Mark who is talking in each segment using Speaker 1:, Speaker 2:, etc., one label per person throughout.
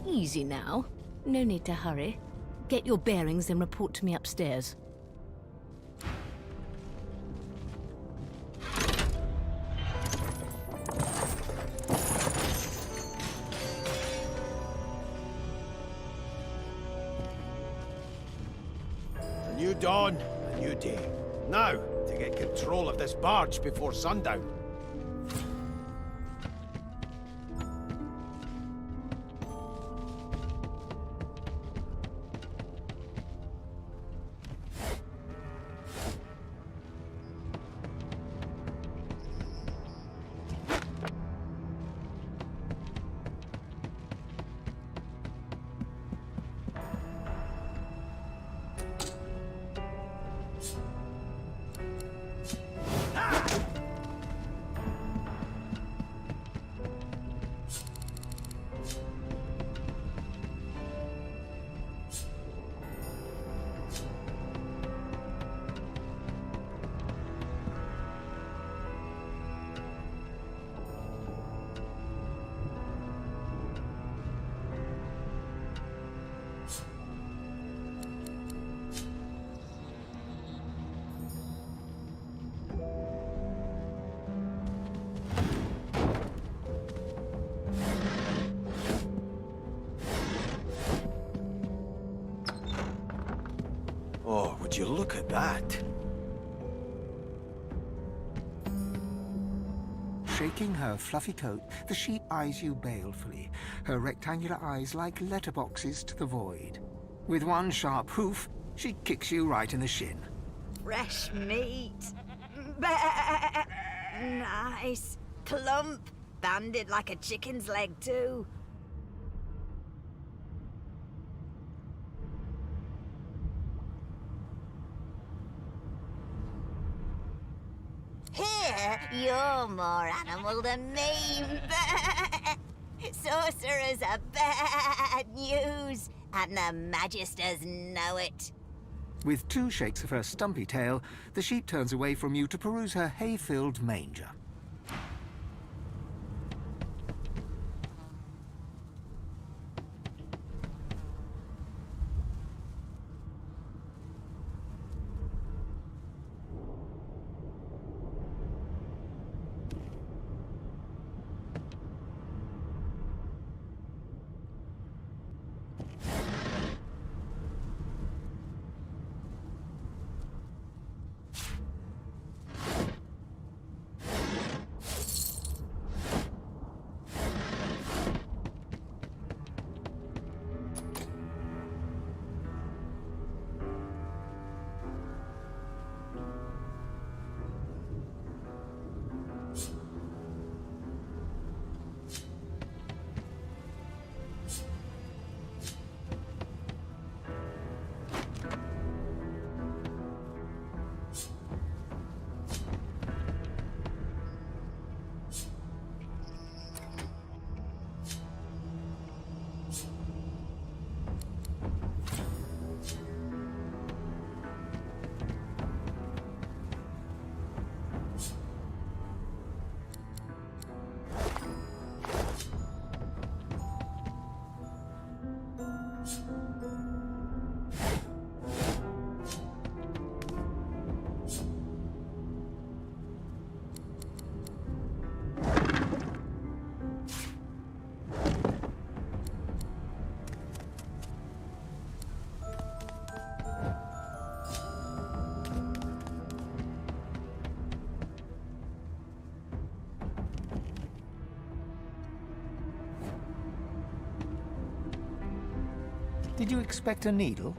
Speaker 1: Easy now. No need to hurry. Get your bearings and report to me upstairs.
Speaker 2: A new dawn, a new day. Now, to get control of this barge before sundown. Oh, would you look at that?
Speaker 3: Shaking her fluffy coat, the sheep eyes you balefully, her rectangular eyes like letterboxes to the void. With one sharp hoof, she kicks you right in the shin.
Speaker 4: Fresh meat. Bah! Nice. Plump. Banded like a chicken's leg, too. Here, you're more animal than me. Sorcerers are bad news, and the Magisters know it.
Speaker 3: With two shakes of her stumpy tail, the sheep turns away from you to peruse her hay-filled manger. Did you expect a needle?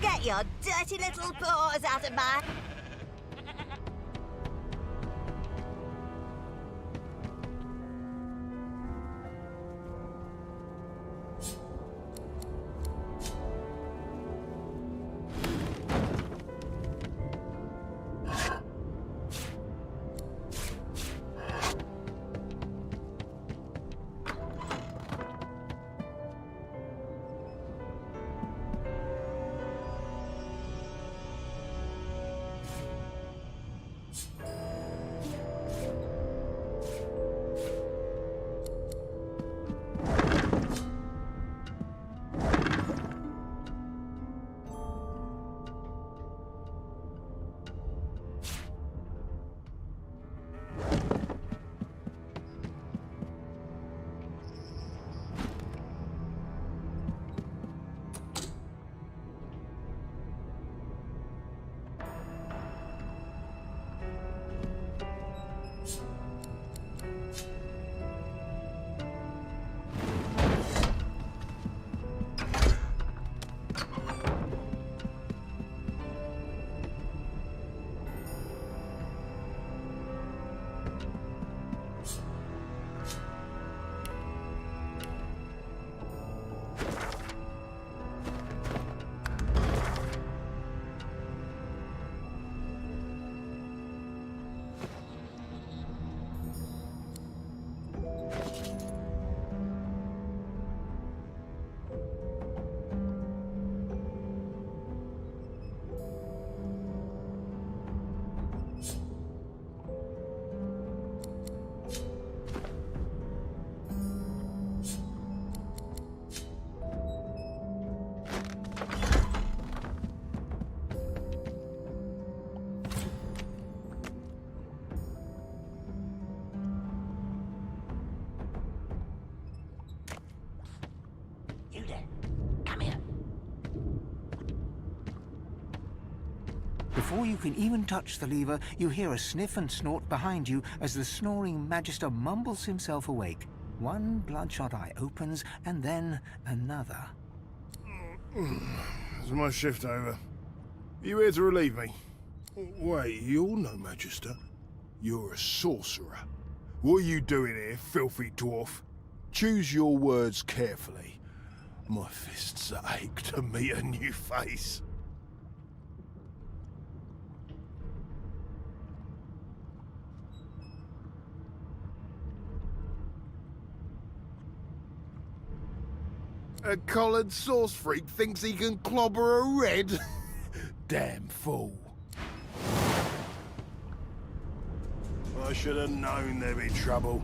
Speaker 4: Get your dirty little paws out of my...
Speaker 3: Before you can even touch the lever, you hear a sniff and snort behind you as the snoring Magister mumbles himself awake. One bloodshot eye opens, and then another.
Speaker 5: Is my shift over? You here to relieve me? Wait, you're no Magister. You're a sorcerer. What are you doing here, filthy dwarf? Choose your words carefully. My fists ache to meet a new face. A collared sauce freak thinks he can clobber a red? Damn fool. I should have known there'd be trouble.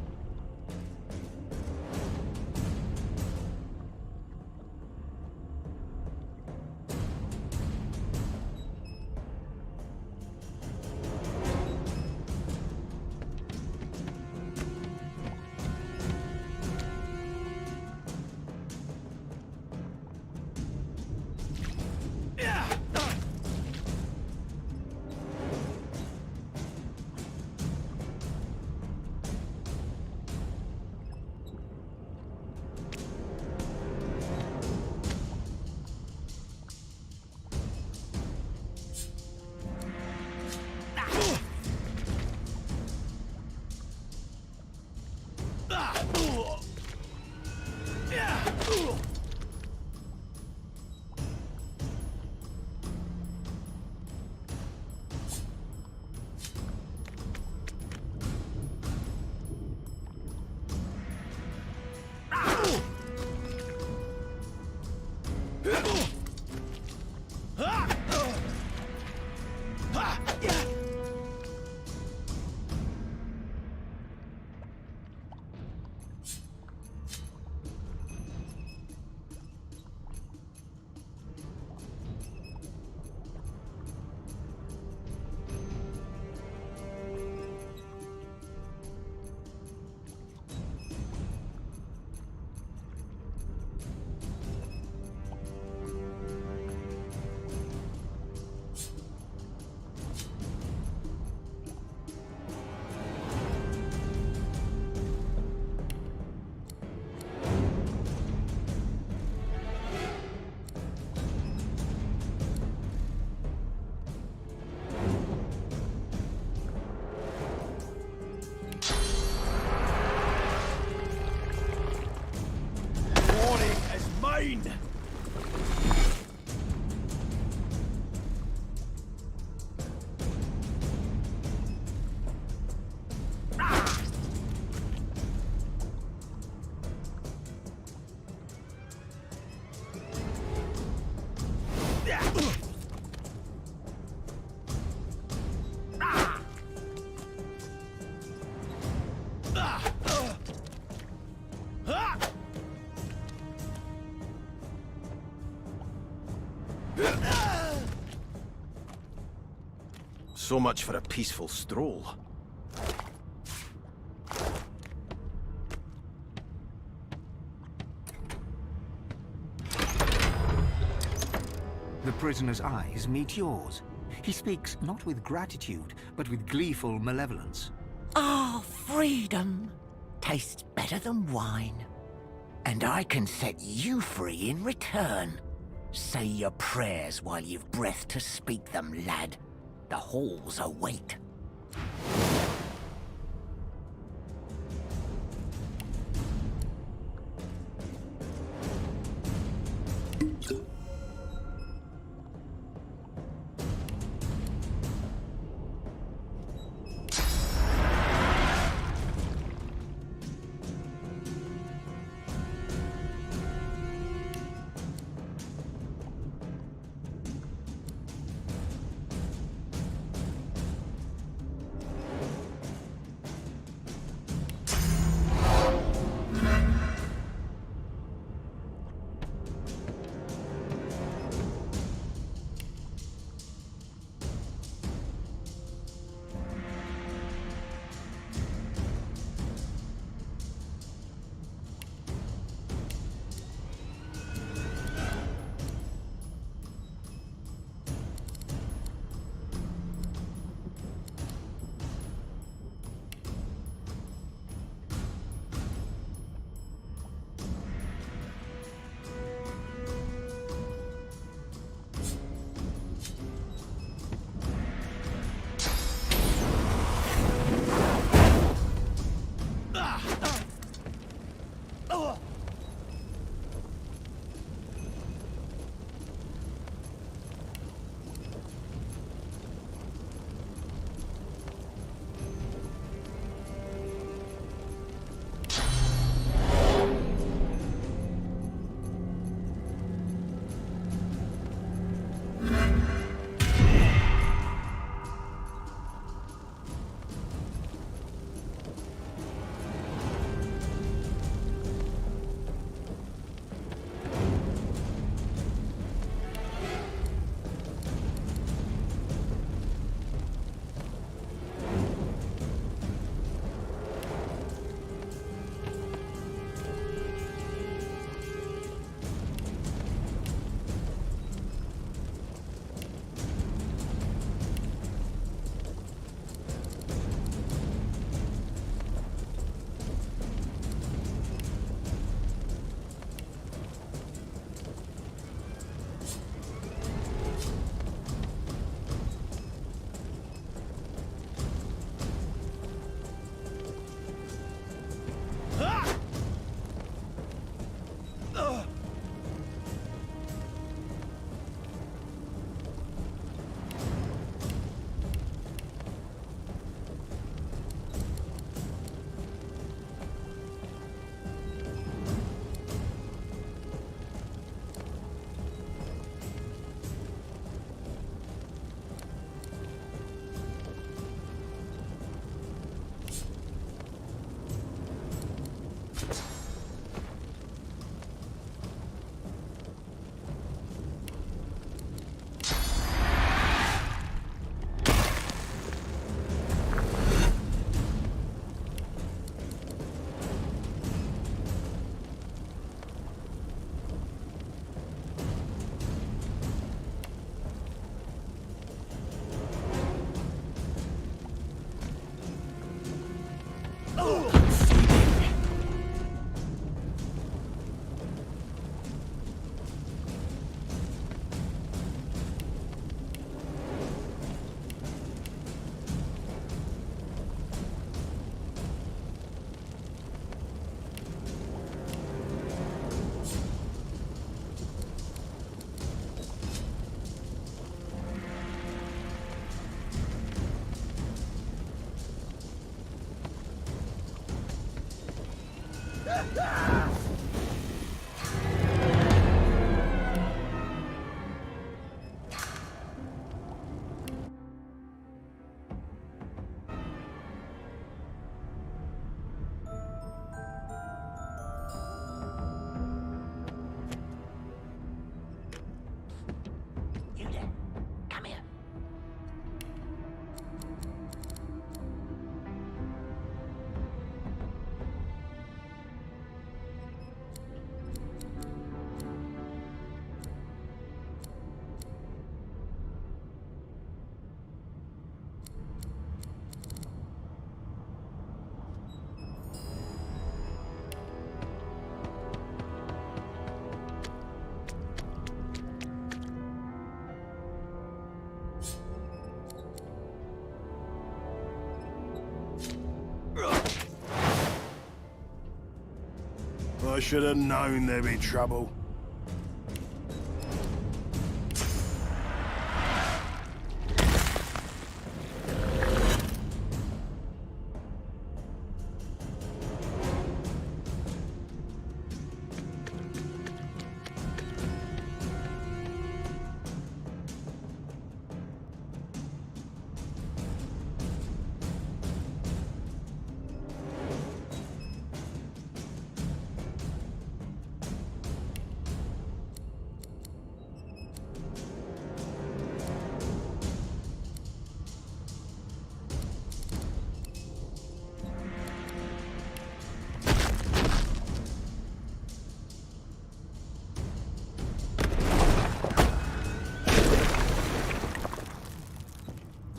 Speaker 2: So much for a peaceful stroll.
Speaker 3: The prisoner's eyes meet yours. He speaks not with gratitude, but with gleeful malevolence.
Speaker 6: Ah, freedom tastes better than wine. And I can set you free in return. Say your prayers while you've breath to speak them, lad. The halls await.
Speaker 5: I should have known there'd be trouble.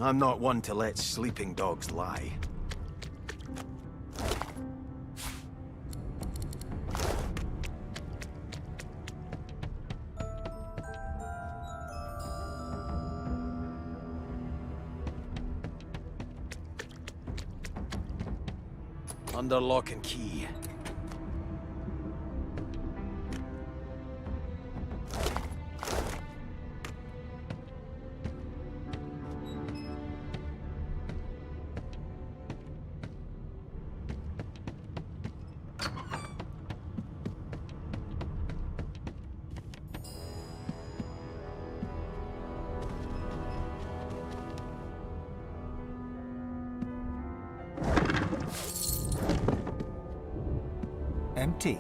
Speaker 2: I'm not one to let sleeping dogs lie. Under lock and key.
Speaker 3: Empty.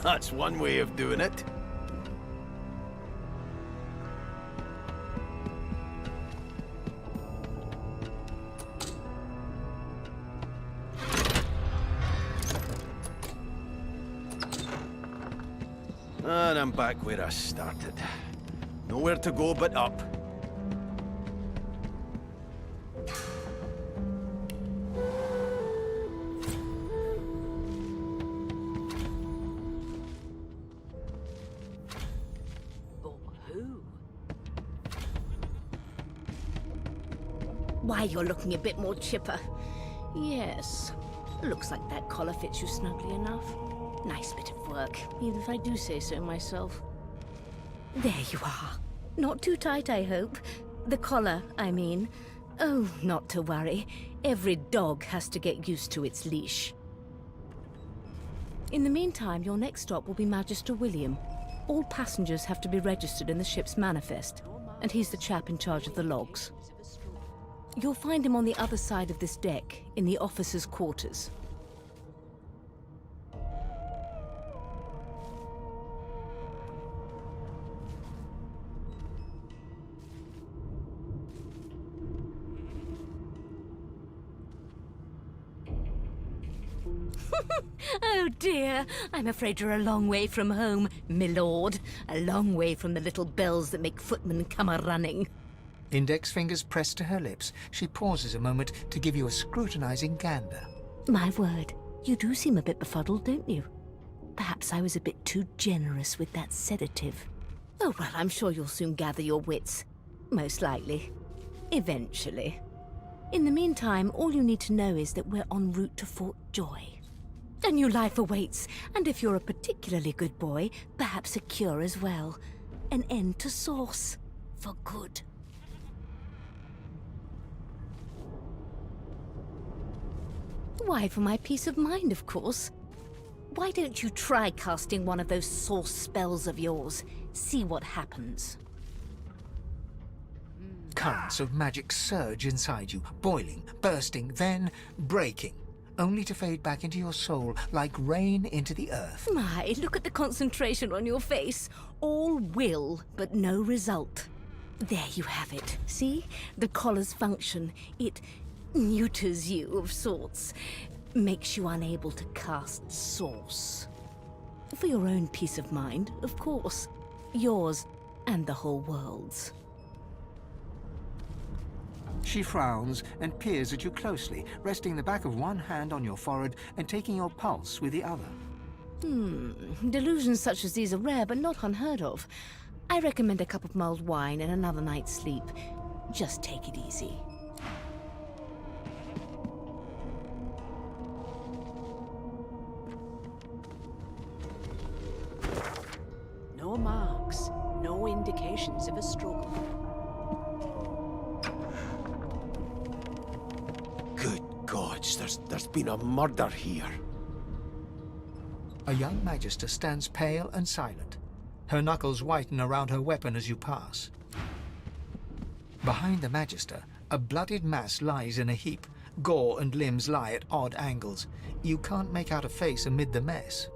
Speaker 2: That's one way of doing it. And I'm back where I started. Nowhere to go but up.
Speaker 1: Why, you're looking a bit more chipper. Yes. Looks like that collar fits you snugly enough. Nice bit of work, even if I do say so myself. There you are. Not too tight, I hope. The collar, I mean. Oh, not to worry. Every dog has to get used to its leash. In the meantime, your next stop will be Magister William. All passengers have to be registered in the ship's manifest, and he's the chap in charge of the logs. You'll find him on the other side of this deck, in the officers' quarters. Oh dear, I'm afraid you're a long way from home, milord. A long way from the little bells that make footmen come a-running.
Speaker 3: Index fingers pressed to her lips, she pauses a moment to give you a scrutinizing gander.
Speaker 1: My word, you do seem a bit befuddled, don't you? Perhaps I was a bit too generous with that sedative. Oh well, I'm sure you'll soon gather your wits. Most likely. Eventually. In the meantime, all you need to know is that we're en route to Fort Joy. A new life awaits, and if you're a particularly good boy, perhaps a cure as well. An end to Sauce. For good. Why, for my peace of mind, of course. Why don't you try casting one of those source spells of yours? See what happens.
Speaker 3: Currents of magic surge inside you, boiling, bursting, then breaking, only to fade back into your soul like rain into the earth.
Speaker 1: My, look at the concentration on your face. All will, but no result. There you have it. See? The collar's function. It neuters you of sorts. Makes you unable to cast source. For your own peace of mind, of course. Yours and the whole world's.
Speaker 3: She frowns and peers at you closely, resting the back of one hand on your forehead and taking your pulse with the other.
Speaker 1: Delusions such as these are rare, but not unheard of. I recommend a cup of mulled wine and another night's sleep. Just take it easy.
Speaker 7: No marks, no indications of a struggle.
Speaker 2: Good gods, there's been a murder here.
Speaker 3: A young magister stands pale and silent. Her knuckles whiten around her weapon as you pass. Behind the magister, a bloodied mass lies in a heap. Gore and limbs lie at odd angles. You can't make out a face amid the mess.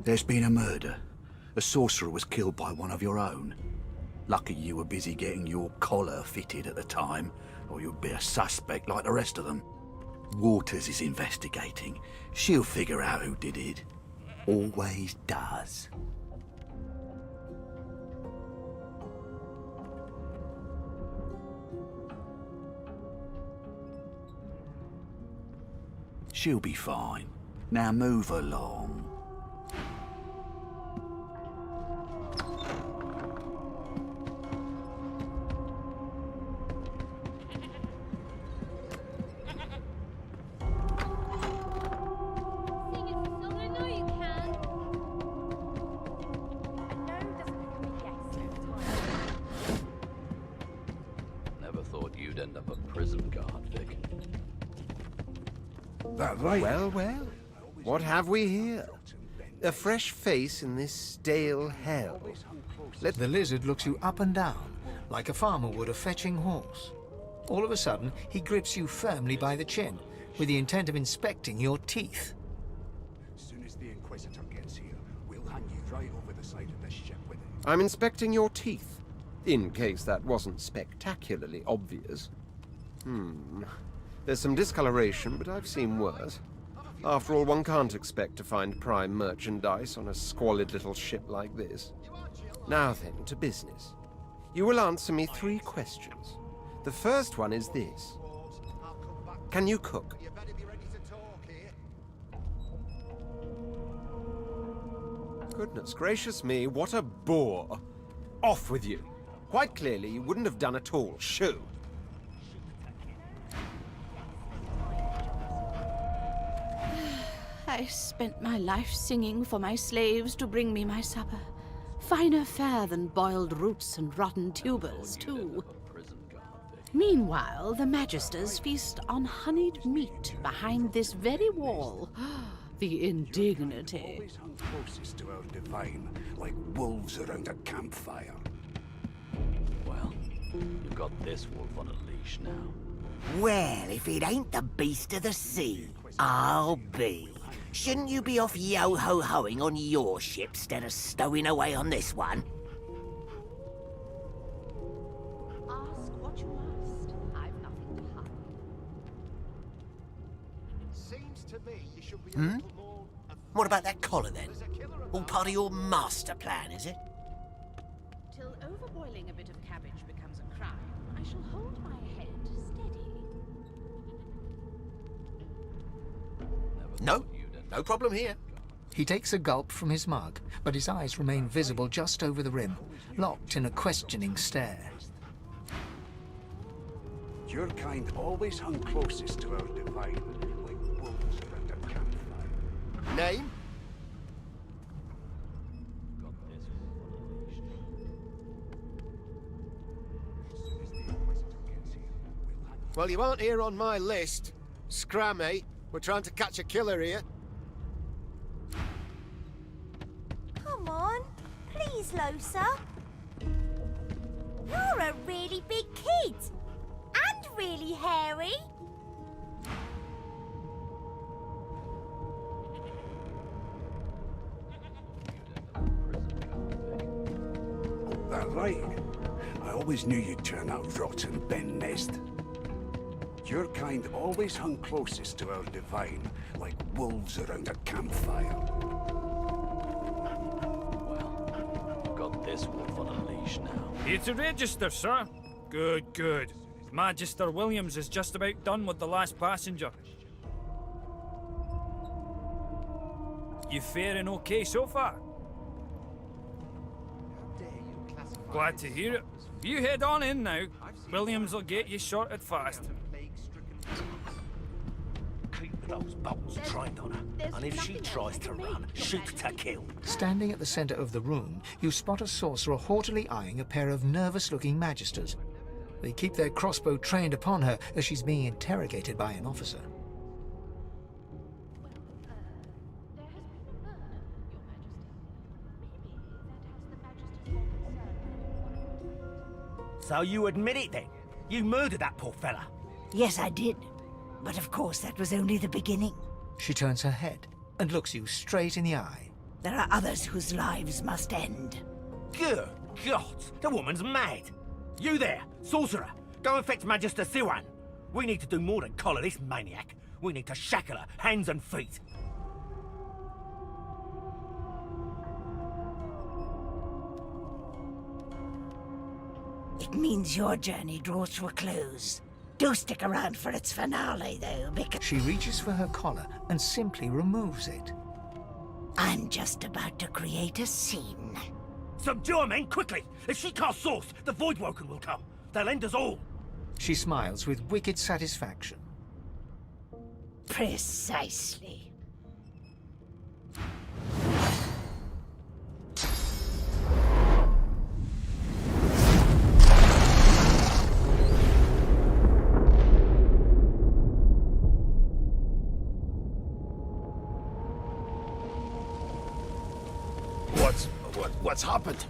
Speaker 8: There's been a murder. A sorcerer was killed by one of your own. Lucky you were busy getting your collar fitted at the time, or you'd be a suspect like the rest of them. Waters is investigating. She'll figure out who did it. Always does. She'll be fine. Now move along.
Speaker 9: Never thought you'd end up a prison guard, Vic.
Speaker 8: That right?
Speaker 10: Well, well. What have we here? A fresh face in this stale hell.
Speaker 3: The lizard looks you up and down, like a farmer would a fetching horse. All of a sudden, he grips you firmly by the chin, with the intent of inspecting your teeth.
Speaker 8: As soon as the Inquisitor gets here, we'll hang you right over the side of this ship with it.
Speaker 10: I'm inspecting your teeth, in case that wasn't spectacularly obvious. There's some discoloration, but I've seen worse. After all, one can't expect to find prime merchandise on a squalid little ship like this. Now then, to business. You will answer me 3 questions. The first one is this. Can you cook? Goodness gracious me, what a bore. Off with you. Quite clearly, you wouldn't have done at all. Shoo.
Speaker 7: I spent my life singing for my slaves to bring me my supper. Finer fare than boiled roots and rotten tubers, too. Meanwhile, the Magisters feast on honeyed meat behind this very wall. The indignity.
Speaker 8: Always hung closest to our divine, like wolves around a campfire.
Speaker 9: Well, you've got this wolf on a leash now.
Speaker 6: Well, if it ain't the beast of the sea, I'll be. Shouldn't you be off yo-ho-hoing on your ship instead of stowing away on this one?
Speaker 7: Ask what you must. I've nothing to hide.
Speaker 2: Seems to me you should be
Speaker 6: What about that collar, then? All part of your master plan, is it?
Speaker 7: Till overboiling a bit of cabbage becomes a crime, I shall hold my head steady.
Speaker 6: No problem here.
Speaker 3: He takes a gulp from his mug, but his eyes remain visible just over the rim, locked in a questioning stare.
Speaker 8: Your kind always hung closest to our divine, like wolves around a campfire.
Speaker 10: Name? Well, you aren't here on my list. Scram, eh? We're trying to catch a killer here.
Speaker 4: Come on, please, Lohse. You're a really big kid. And really hairy.
Speaker 8: That right. I always knew you'd turn out rotten, Ben Nest. Your kind always hung closest to our divine, like wolves around a campfire.
Speaker 9: Well, you've got this wolf on a leash now.
Speaker 11: Here to register, sir. Good, good. Magister Williams is just about done with the last passenger. You faring okay so far? Glad to hear it. You head on in now. Williams will get you sorted fast.
Speaker 6: Keep those bolts trained on her, and if she tries to run, shoot to kill.
Speaker 3: Standing at the center of the room, you spot a sorcerer haughtily eyeing a pair of nervous-looking magisters. They keep their crossbow trained upon her as she's being interrogated by an officer.
Speaker 6: So you admit it then? You murdered that poor fella?
Speaker 12: Yes, I did. But of course, that was only the beginning.
Speaker 3: She turns her head and looks you straight in the eye.
Speaker 12: There are others whose lives must end.
Speaker 6: Good God, the woman's mad. You there, sorcerer, go and fetch Magister Siwan. We need to do more than collar this maniac. We need to shackle her, hands and feet.
Speaker 12: It means your journey draws to a close. Do stick around for its finale, though, because
Speaker 3: She reaches for her collar and simply removes it.
Speaker 12: I'm just about to create a scene.
Speaker 6: Subdue her, men, quickly! If she casts source, the Voidwoken will come. They'll end us all.
Speaker 3: She smiles with wicked satisfaction.
Speaker 12: Precisely.
Speaker 2: What's happened?